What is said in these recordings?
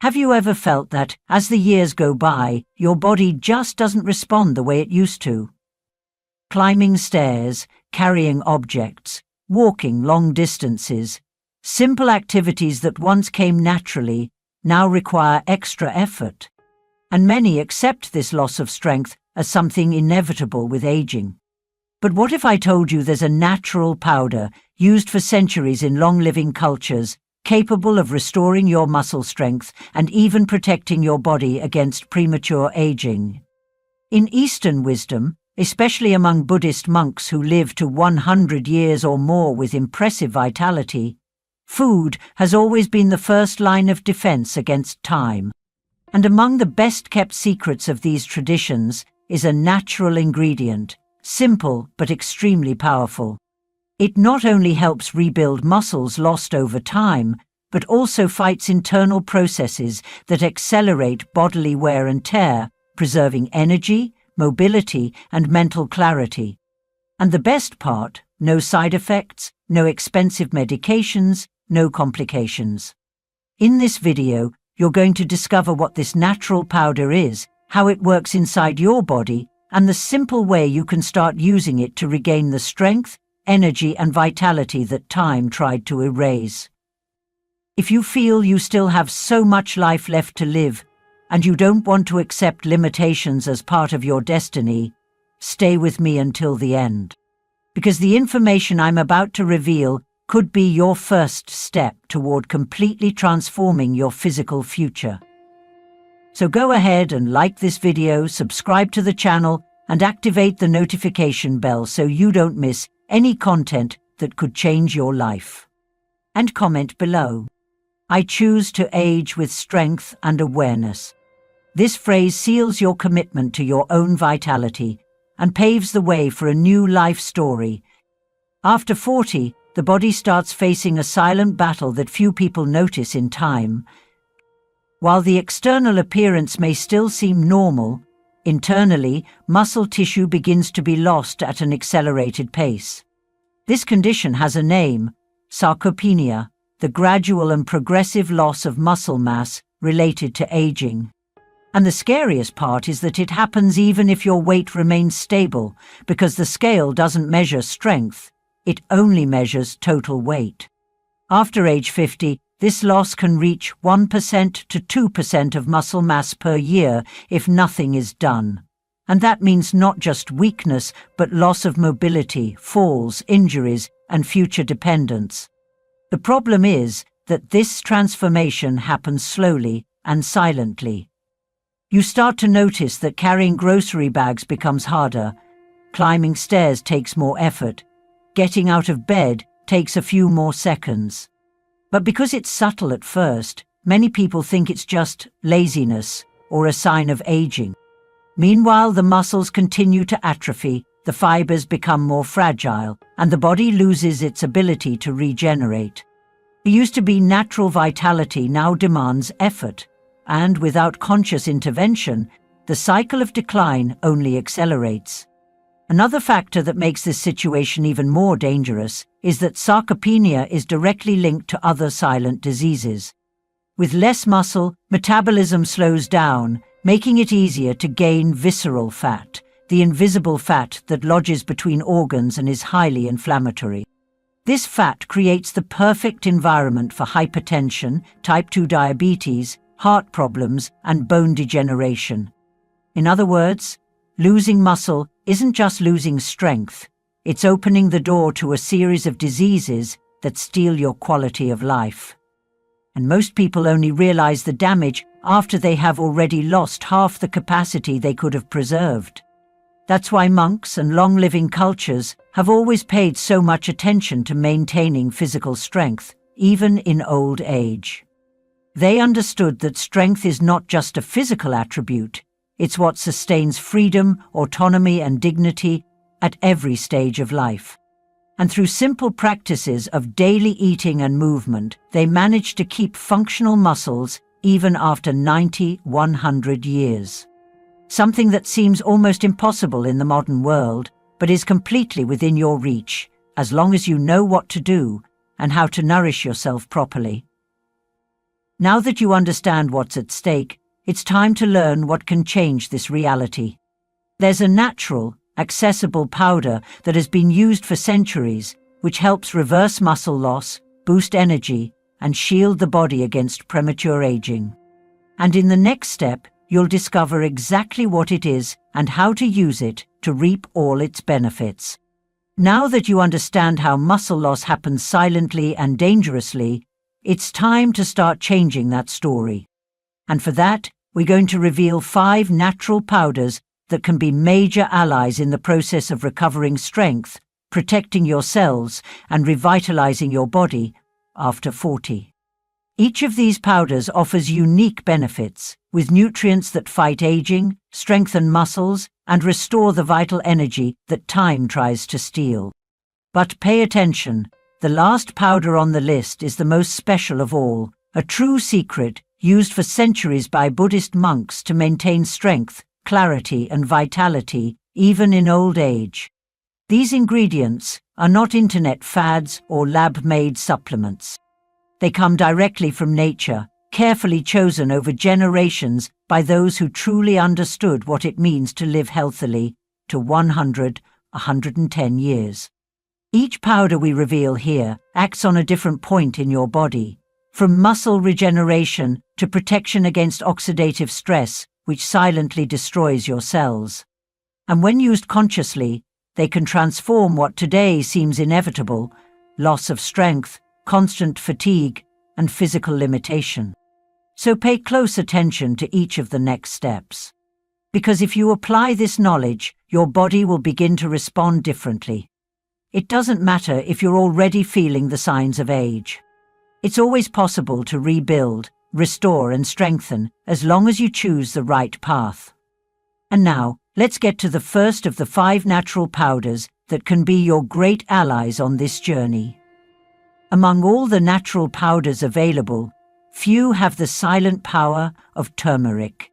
Have you ever felt that, as the years go by, your body just doesn't respond the way it used to? Climbing stairs, carrying objects, walking long distances, simple activities that once came naturally now require extra effort. And many accept this loss of strength as something inevitable with aging. But what if I told you there's a natural powder used for centuries in long-living cultures, capable of restoring your muscle strength and even protecting your body against premature aging? In Eastern wisdom, especially among Buddhist monks who live to 100 years or more with impressive vitality, food has always been the first line of defense against time. And among the best-kept secrets of these traditions is a natural ingredient, simple but extremely powerful. It not only helps rebuild muscles lost over time, but also fights internal processes that accelerate bodily wear and tear, preserving energy, mobility, and mental clarity. And the best part, no side effects, no expensive medications, no complications. In this video, you're going to discover what this natural powder is, how it works inside your body, and the simple way you can start using it to regain the strength, energy, and vitality that time tried to erase. If you feel you still have so much life left to live, and you don't want to accept limitations as part of your destiny, stay with me until the end. Because the information I'm about to reveal could be your first step toward completely transforming your physical future. So go ahead and like this video, subscribe to the channel, and activate the notification bell so you don't miss any content that could change your life. And comment below. I choose to age with strength and awareness. This phrase seals your commitment to your own vitality and paves the way for a new life story. After 40, the body starts facing a silent battle that few people notice in time. While the external appearance may still seem normal, internally, muscle tissue begins to be lost at an accelerated pace. This condition has a name: sarcopenia, the gradual and progressive loss of muscle mass related to aging. And the scariest part is that it happens even if your weight remains stable, because the scale doesn't measure strength, it only measures total weight. After age 50, this loss can reach 1% to 2% of muscle mass per year if nothing is done. And that means not just weakness, but loss of mobility, falls, injuries, and future dependence. The problem is that this transformation happens slowly and silently. You start to notice that carrying grocery bags becomes harder, climbing stairs takes more effort, getting out of bed takes a few more seconds. But because it's subtle at first, many people think it's just laziness or a sign of aging. Meanwhile, the muscles continue to atrophy, the fibers become more fragile, and the body loses its ability to regenerate. It used to be natural vitality now demands effort, and without conscious intervention, the cycle of decline only accelerates. Another factor that makes this situation even more dangerous is that sarcopenia is directly linked to other silent diseases. With less muscle, metabolism slows down, making it easier to gain visceral fat, the invisible fat that lodges between organs and is highly inflammatory. This fat creates the perfect environment for hypertension, type 2 diabetes, heart problems, and bone degeneration. In other words, losing muscle isn't just losing strength, it's opening the door to a series of diseases that steal your quality of life. And most people only realize the damage after they have already lost half the capacity they could have preserved. That's why monks and long-living cultures have always paid so much attention to maintaining physical strength, even in old age. They understood that strength is not just a physical attribute, it's what sustains freedom, autonomy, and dignity at every stage of life. And through simple practices of daily eating and movement, they managed to keep functional muscles even after 90, 100 years. Something that seems almost impossible in the modern world, but is completely within your reach, as long as you know what to do and how to nourish yourself properly. Now that you understand what's at stake, it's time to learn what can change this reality. There's a natural, accessible powder that has been used for centuries, which helps reverse muscle loss, boost energy, and shield the body against premature aging. And in the next step, you'll discover exactly what it is and how to use it to reap all its benefits. Now that you understand how muscle loss happens silently and dangerously, it's time to start changing that story. And for that, we're going to reveal 5 natural powders that can be major allies in the process of recovering strength, protecting your cells, and revitalizing your body after 40. Each of these powders offers unique benefits, with nutrients that fight aging, strengthen muscles, and restore the vital energy that time tries to steal. But pay attention, the last powder on the list is the most special of all, a true secret used for centuries by Buddhist monks to maintain strength, clarity, and vitality, even in old age. These ingredients are not internet fads or lab-made supplements. They come directly from nature, carefully chosen over generations by those who truly understood what it means to live healthily to 110 years. Each powder we reveal here acts on a different point in your body, from muscle regeneration to protection against oxidative stress, which silently destroys your cells. And when used consciously, they can transform what today seems inevitable: loss of strength, constant fatigue, and physical limitation. So pay close attention to each of the next steps. Because if you apply this knowledge, your body will begin to respond differently. It doesn't matter if you're already feeling the signs of age. It's always possible to rebuild, restore, and strengthen as long as you choose the right path. And now, let's get to the first of the 5 natural powders that can be your great allies on this journey. Among all the natural powders available, few have the silent power of turmeric.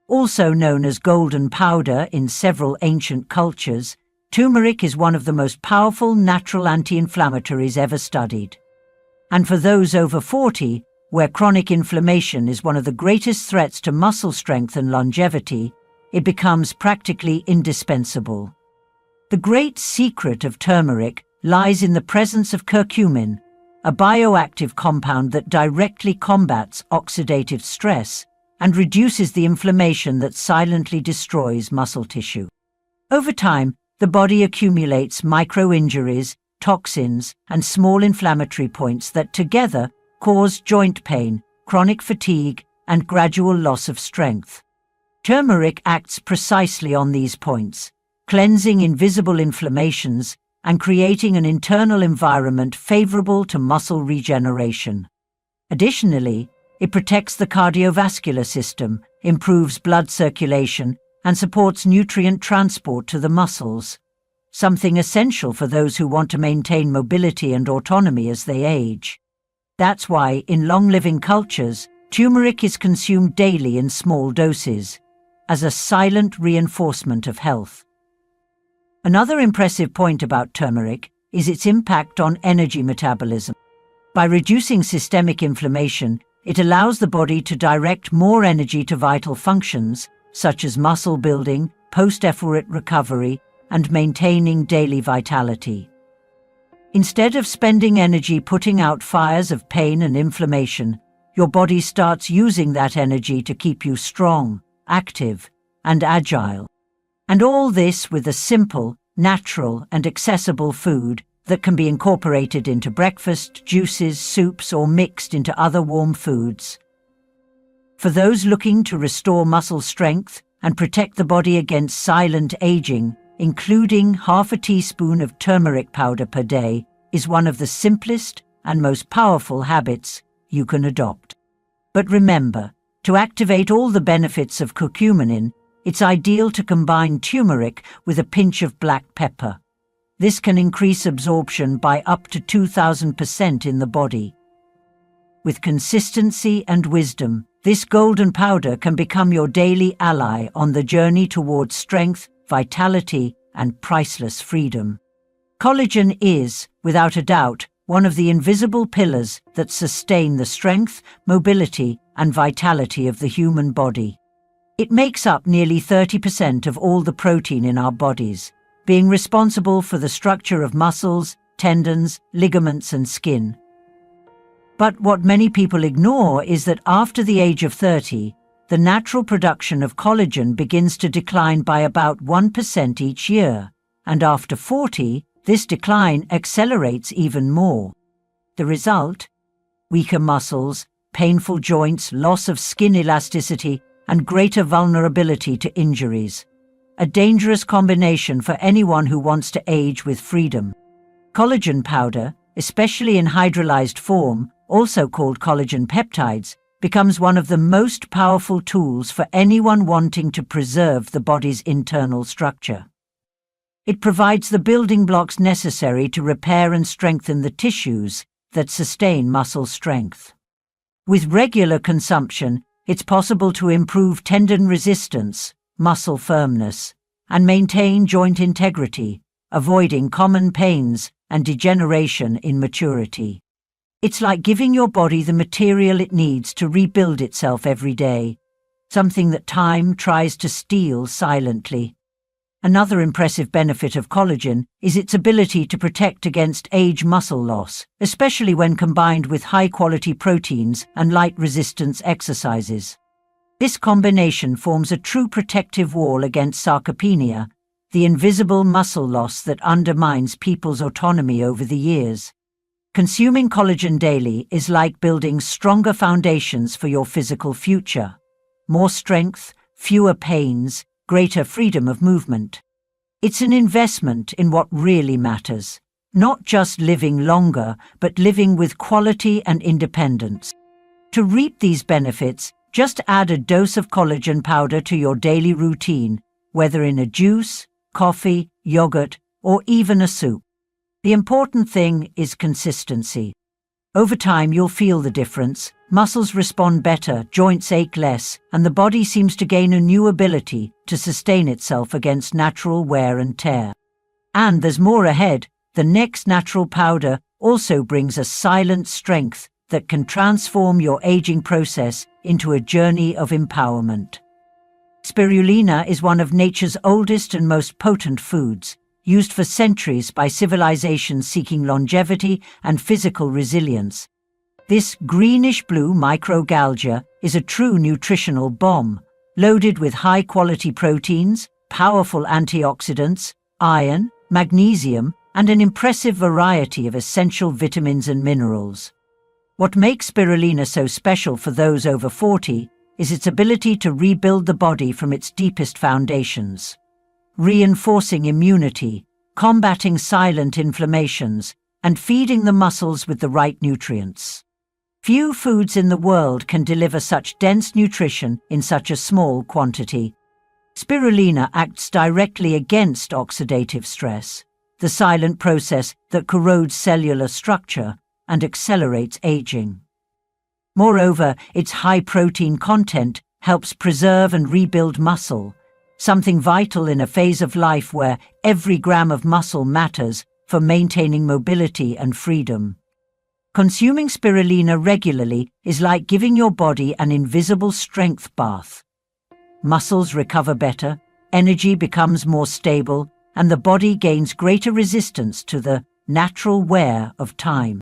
Also known as golden powder in several ancient cultures, turmeric is one of the most powerful natural anti-inflammatories ever studied. And for those over 40, where chronic inflammation is one of the greatest threats to muscle strength and longevity, it becomes practically indispensable. The great secret of turmeric lies in the presence of curcumin, a bioactive compound that directly combats oxidative stress and reduces the inflammation that silently destroys muscle tissue. Over time, the body accumulates micro-injuries, toxins, and small inflammatory points that together cause joint pain, chronic fatigue, and gradual loss of strength. Turmeric acts precisely on these points, cleansing invisible inflammations and creating an internal environment favorable to muscle regeneration. Additionally, it protects the cardiovascular system, improves blood circulation, and supports nutrient transport to the muscles, something essential for those who want to maintain mobility and autonomy as they age. That's why, in long-living cultures, turmeric is consumed daily in small doses, as a silent reinforcement of health. Another impressive point about turmeric is its impact on energy metabolism. By reducing systemic inflammation, it allows the body to direct more energy to vital functions, such as muscle building, post-effort recovery, and maintaining daily vitality. Instead of spending energy putting out fires of pain and inflammation, your body starts using that energy to keep you strong, active, and agile. And all this with a simple, natural, and accessible food that can be incorporated into breakfast, juices, soups, or mixed into other warm foods. For those looking to restore muscle strength and protect the body against silent aging, including half a teaspoon of turmeric powder per day is one of the simplest and most powerful habits you can adopt. But remember, to activate all the benefits of curcumin, it's ideal to combine turmeric with a pinch of black pepper. This can increase absorption by up to 2,000% in the body. With consistency and wisdom, this golden powder can become your daily ally on the journey towards strength, vitality, and priceless freedom. Collagen is, without a doubt, one of the invisible pillars that sustain the strength, mobility, and vitality of the human body. It makes up nearly 30% of all the protein in our bodies, being responsible for the structure of muscles, tendons, ligaments, and skin. But what many people ignore is that after the age of 30, the natural production of collagen begins to decline by about 1% each year, and after 40, this decline accelerates even more. The result? Weaker muscles, painful joints, loss of skin elasticity, and greater vulnerability to injuries. A dangerous combination for anyone who wants to age with freedom. Collagen powder, especially in hydrolyzed form, also called collagen peptides, becomes one of the most powerful tools for anyone wanting to preserve the body's internal structure. It provides the building blocks necessary to repair and strengthen the tissues that sustain muscle strength. With regular consumption, it's possible to improve tendon resistance, muscle firmness, and maintain joint integrity, avoiding common pains and degeneration in maturity. It's like giving your body the material it needs to rebuild itself every day, something that time tries to steal silently. Another impressive benefit of collagen is its ability to protect against age muscle loss, especially when combined with high-quality proteins and light-resistance exercises. This combination forms a true protective wall against sarcopenia, the invisible muscle loss that undermines people's autonomy over the years. Consuming collagen daily is like building stronger foundations for your physical future. More strength, fewer pains, greater freedom of movement. It's an investment in what really matters, not just living longer, but living with quality and independence. To reap these benefits, just add a dose of collagen powder to your daily routine, whether in a juice, coffee, yogurt, or even a soup. The important thing is consistency. Over time, you'll feel the difference. Muscles respond better, joints ache less, and the body seems to gain a new ability to sustain itself against natural wear and tear. And there's more ahead. The next natural powder also brings a silent strength that can transform your aging process into a journey of empowerment. Spirulina is one of nature's oldest and most potent foods, used for centuries by civilizations seeking longevity and physical resilience. This greenish-blue microgalgia is a true nutritional bomb, loaded with high-quality proteins, powerful antioxidants, iron, magnesium, and an impressive variety of essential vitamins and minerals. What makes spirulina so special for those over 40 is its ability to rebuild the body from its deepest foundations, reinforcing immunity, combating silent inflammations, and feeding the muscles with the right nutrients. Few foods in the world can deliver such dense nutrition in such a small quantity. Spirulina acts directly against oxidative stress, the silent process that corrodes cellular structure and accelerates aging. Moreover, its high protein content helps preserve and rebuild muscle, something vital in a phase of life where every gram of muscle matters for maintaining mobility and freedom. Consuming spirulina regularly is like giving your body an invisible strength bath. Muscles recover better, energy becomes more stable, and the body gains greater resistance to the natural wear of time.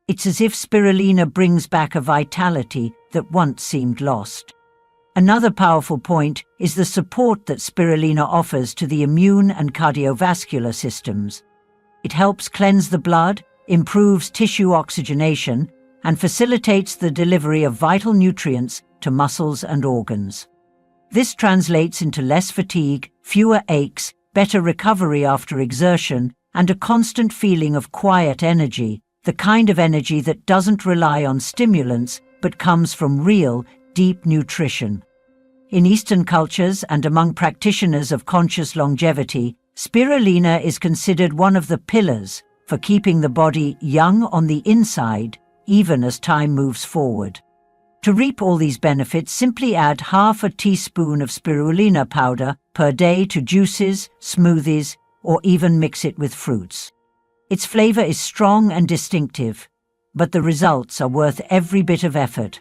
It's as if spirulina brings back a vitality that once seemed lost. Another powerful point is the support that spirulina offers to the immune and cardiovascular systems. It helps cleanse the blood, improves tissue oxygenation, and facilitates the delivery of vital nutrients to muscles and organs. This translates into less fatigue, fewer aches, better recovery after exertion, and a constant feeling of quiet energy, the kind of energy that doesn't rely on stimulants but comes from real, deep nutrition. In Eastern cultures and among practitioners of conscious longevity, spirulina is considered one of the pillars for keeping the body young on the inside, even as time moves forward. To reap all these benefits, simply add half a teaspoon of spirulina powder per day to juices, smoothies, or even mix it with fruits. Its flavor is strong and distinctive, but the results are worth every bit of effort.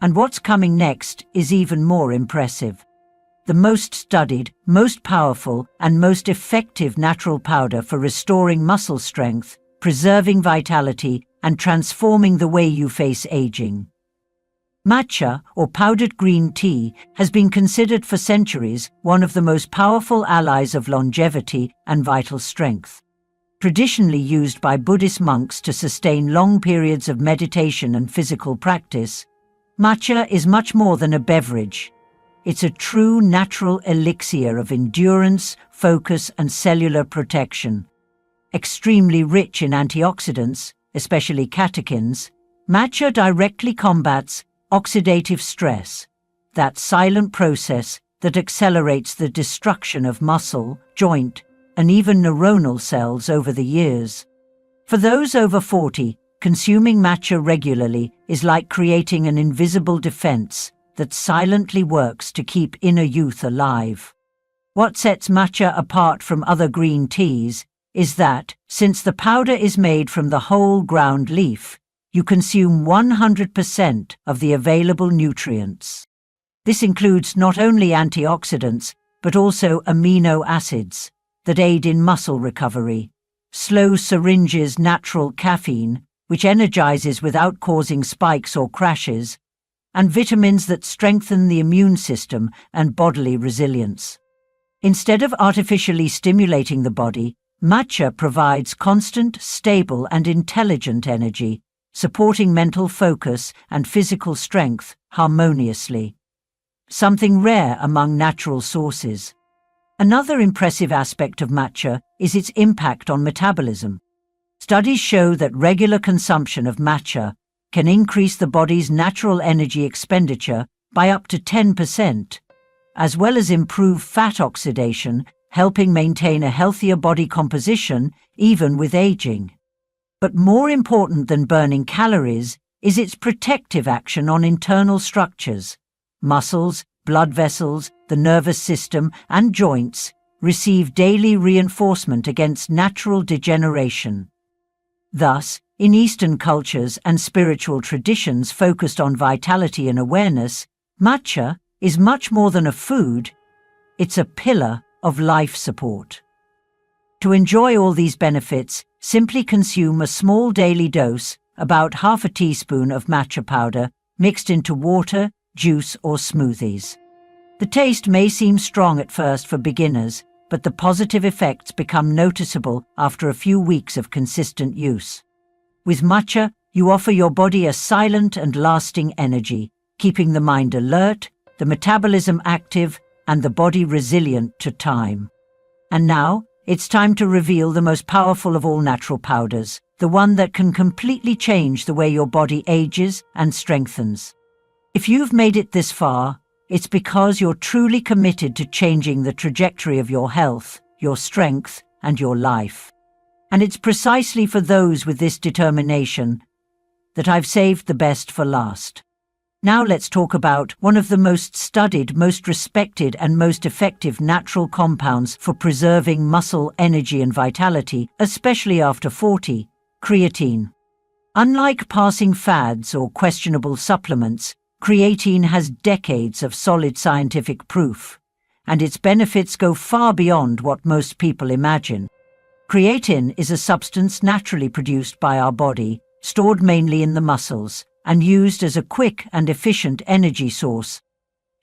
And what's coming next is even more impressive. The most studied, most powerful, and most effective natural powder for restoring muscle strength, preserving vitality, and transforming the way you face aging. Matcha, or powdered green tea, has been considered for centuries one of the most powerful allies of longevity and vital strength. Traditionally used by Buddhist monks to sustain long periods of meditation and physical practice, matcha is much more than a beverage. It's a true natural elixir of endurance, focus, and cellular protection. Extremely rich in antioxidants, especially catechins, matcha directly combats oxidative stress, that silent process that accelerates the destruction of muscle, joint, and even neuronal cells over the years. For those over 40, consuming matcha regularly is like creating an invisible defense that silently works to keep inner youth alive. What sets matcha apart from other green teas is that, since the powder is made from the whole ground leaf, you consume 100% of the available nutrients. This includes not only antioxidants, but also amino acids that aid in muscle recovery, slow syringes natural caffeine, which energizes without causing spikes or crashes, and vitamins that strengthen the immune system and bodily resilience. Instead of artificially stimulating the body, matcha provides constant, stable, and intelligent energy, supporting mental focus and physical strength harmoniously. Something rare among natural sources. Another impressive aspect of matcha is its impact on metabolism. Studies show that regular consumption of matcha can increase the body's natural energy expenditure by up to 10%, as well as improve fat oxidation, helping maintain a healthier body composition even with aging. But more important than burning calories is its protective action on internal structures. Muscles, blood vessels, the nervous system, and joints receive daily reinforcement against natural degeneration. Thus, in Eastern cultures and spiritual traditions focused on vitality and awareness, matcha is much more than a food, it's a pillar of life support. To enjoy all these benefits, simply consume a small daily dose, about half a teaspoon of matcha powder, mixed into water, juice, or smoothies. The taste may seem strong at first for beginners, but the positive effects become noticeable after a few weeks of consistent use. With matcha, you offer your body a silent and lasting energy, keeping the mind alert, the metabolism active, and the body resilient to time. And now, it's time to reveal the most powerful of all natural powders, the one that can completely change the way your body ages and strengthens. If you've made it this far, it's because you're truly committed to changing the trajectory of your health, your strength, and your life. And it's precisely for those with this determination that I've saved the best for last. Now let's talk about one of the most studied, most respected, and most effective natural compounds for preserving muscle energy and vitality, especially after 40, creatine. Unlike passing fads or questionable supplements, creatine has decades of solid scientific proof, and its benefits go far beyond what most people imagine. Creatine is a substance naturally produced by our body, stored mainly in the muscles, and used as a quick and efficient energy source.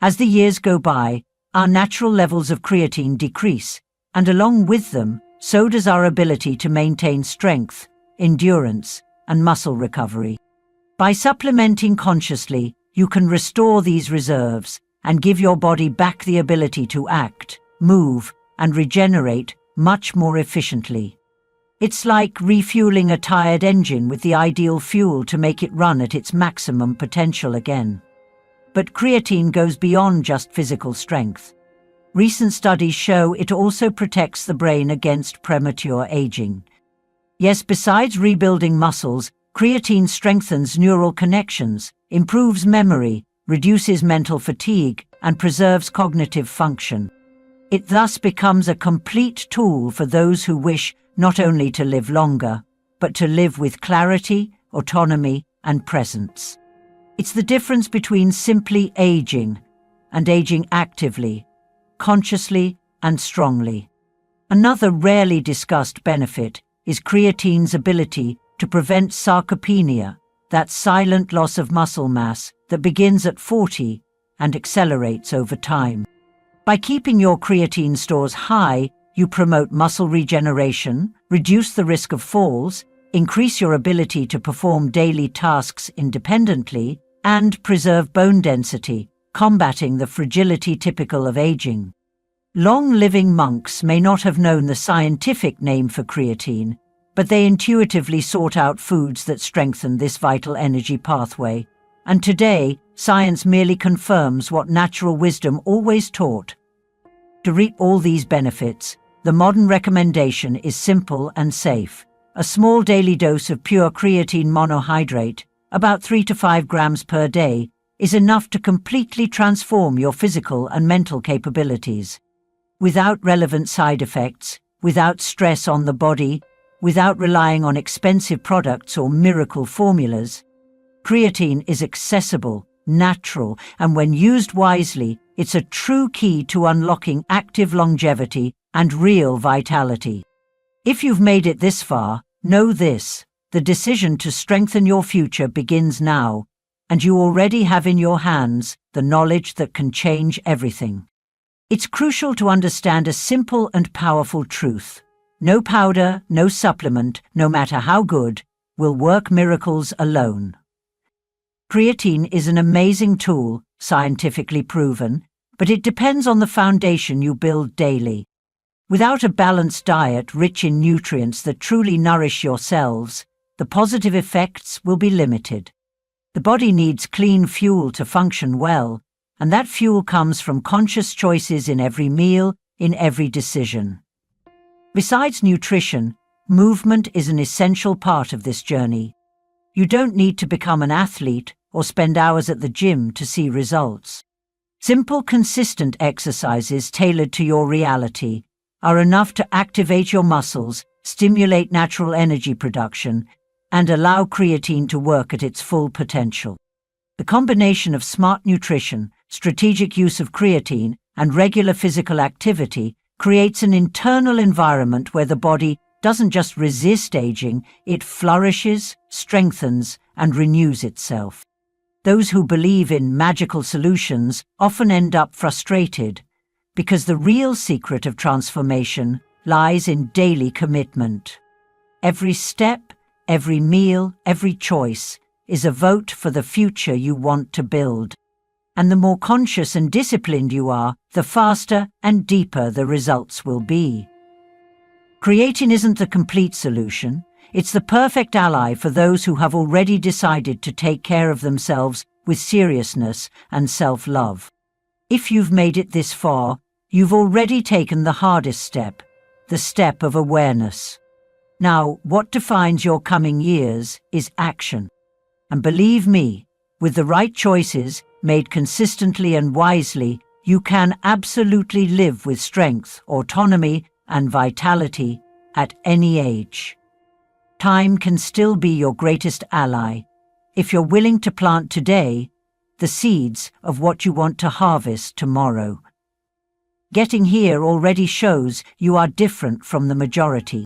As the years go by, our natural levels of creatine decrease, and along with them, so does our ability to maintain strength, endurance, and muscle recovery. By supplementing consciously, you can restore these reserves and give your body back the ability to act, move, and regenerate much more efficiently. It's like refueling a tired engine with the ideal fuel to make it run at its maximum potential again. But creatine goes beyond just physical strength. Recent studies show it also protects the brain against premature aging. Yes, besides rebuilding muscles, creatine strengthens neural connections, improves memory, reduces mental fatigue, and preserves cognitive function. It thus becomes a complete tool for those who wish not only to live longer, but to live with clarity, autonomy, and presence. It's the difference between simply aging and aging actively, consciously, and strongly. Another rarely discussed benefit is creatine's ability to prevent sarcopenia, that silent loss of muscle mass that begins at 40 and accelerates over time. By keeping your creatine stores high, you promote muscle regeneration, reduce the risk of falls, increase your ability to perform daily tasks independently, and preserve bone density, combating the fragility typical of aging. Long-living monks may not have known the scientific name for creatine, but they intuitively sought out foods that strengthen this vital energy pathway. And today, science merely confirms what natural wisdom always taught. To reap all these benefits, the modern recommendation is simple and safe. A small daily dose of pure creatine monohydrate, about 3 to 5 grams per day, is enough to completely transform your physical and mental capabilities. Without relevant side effects, without stress on the body, without relying on expensive products or miracle formulas, creatine is accessible, natural, and when used wisely, it's a true key to unlocking active longevity and real vitality. If you've made it this far, know this: the decision to strengthen your future begins now, and you already have in your hands the knowledge that can change everything. It's crucial to understand a simple and powerful truth. No powder, no supplement, no matter how good, will work miracles alone. Creatine is an amazing tool, scientifically proven, but it depends on the foundation you build daily. Without a balanced diet rich in nutrients that truly nourish your cells, the positive effects will be limited. The body needs clean fuel to function well, and that fuel comes from conscious choices in every meal, in every decision. Besides nutrition, movement is an essential part of this journey. You don't need to become an athlete or spend hours at the gym to see results. Simple, consistent exercises tailored to your reality are enough to activate your muscles, stimulate natural energy production, and allow creatine to work at its full potential. The combination of smart nutrition, strategic use of creatine, and regular physical activity creates an internal environment where the body doesn't just resist aging, it flourishes, strengthens, and renews itself. Those who believe in magical solutions often end up frustrated, because the real secret of transformation lies in daily commitment. Every step, every meal, every choice is a vote for the future you want to build. And the more conscious and disciplined you are, the faster and deeper the results will be. Creatine isn't the complete solution. It's the perfect ally for those who have already decided to take care of themselves with seriousness and self-love. If you've made it this far, you've already taken the hardest step, the step of awareness. Now, what defines your coming years is action. And believe me, with the right choices, made consistently and wisely, you can absolutely live with strength, autonomy, and vitality at any age. Time can still be your greatest ally if you're willing to plant today the seeds of what you want to harvest tomorrow. Getting here already shows you are different from the majority.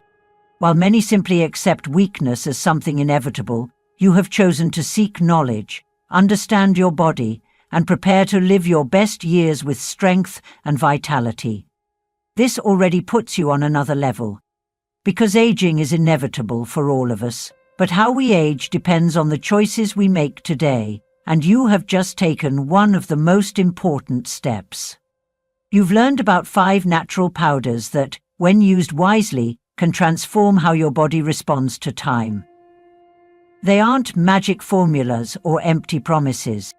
While many simply accept weakness as something inevitable, you have chosen to seek knowledge, understand your body, and prepare to live your best years with strength and vitality. This already puts you on another level. Because aging is inevitable for all of us, but how we age depends on the choices we make today, and you have just taken one of the most important steps. You've learned about 5 natural powders that, when used wisely, can transform how your body responds to time. They aren't magic formulas or empty promises.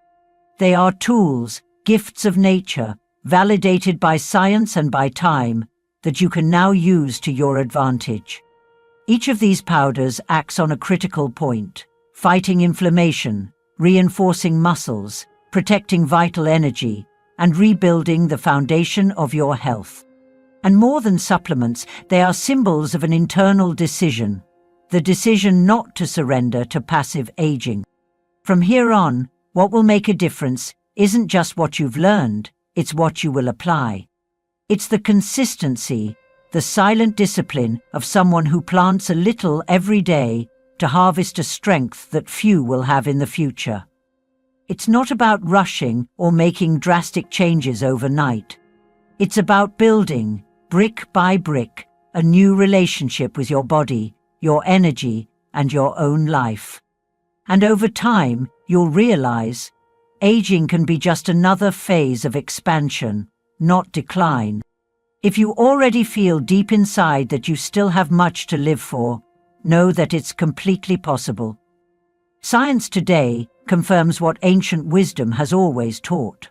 They are tools, gifts of nature, validated by science and by time, that you can now use to your advantage. Each of these powders acts on a critical point, fighting inflammation, reinforcing muscles, protecting vital energy, and rebuilding the foundation of your health. And more than supplements, they are symbols of an internal decision, the decision not to surrender to passive aging. From here on, what will make a difference isn't just what you've learned, it's what you will apply. It's the consistency, the silent discipline of someone who plants a little every day to harvest a strength that few will have in the future. It's not about rushing or making drastic changes overnight. It's about building, brick by brick, a new relationship with your body, your energy, and your own life. And over time, you'll realize aging can be just another phase of expansion, not decline. If you already feel deep inside that you still have much to live for, know that it's completely possible. Science today confirms what ancient wisdom has always taught.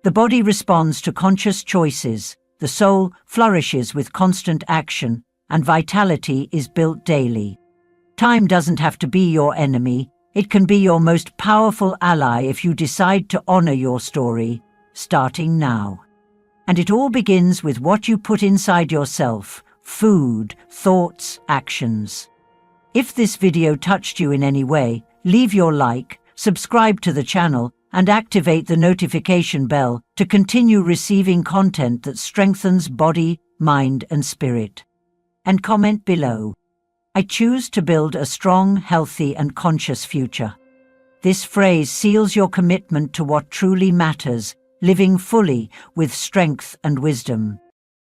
The body responds to conscious choices, the soul flourishes with constant action, and vitality is built daily. Time doesn't have to be your enemy, it can be your most powerful ally if you decide to honor your story, starting now. And it all begins with what you put inside yourself: food, thoughts, actions. If this video touched you in any way, leave your like, subscribe to the channel, and activate the notification bell to continue receiving content that strengthens body, mind, and spirit. And comment below. I choose to build a strong, healthy, and conscious future. This phrase seals your commitment to what truly matters, living fully with strength and wisdom.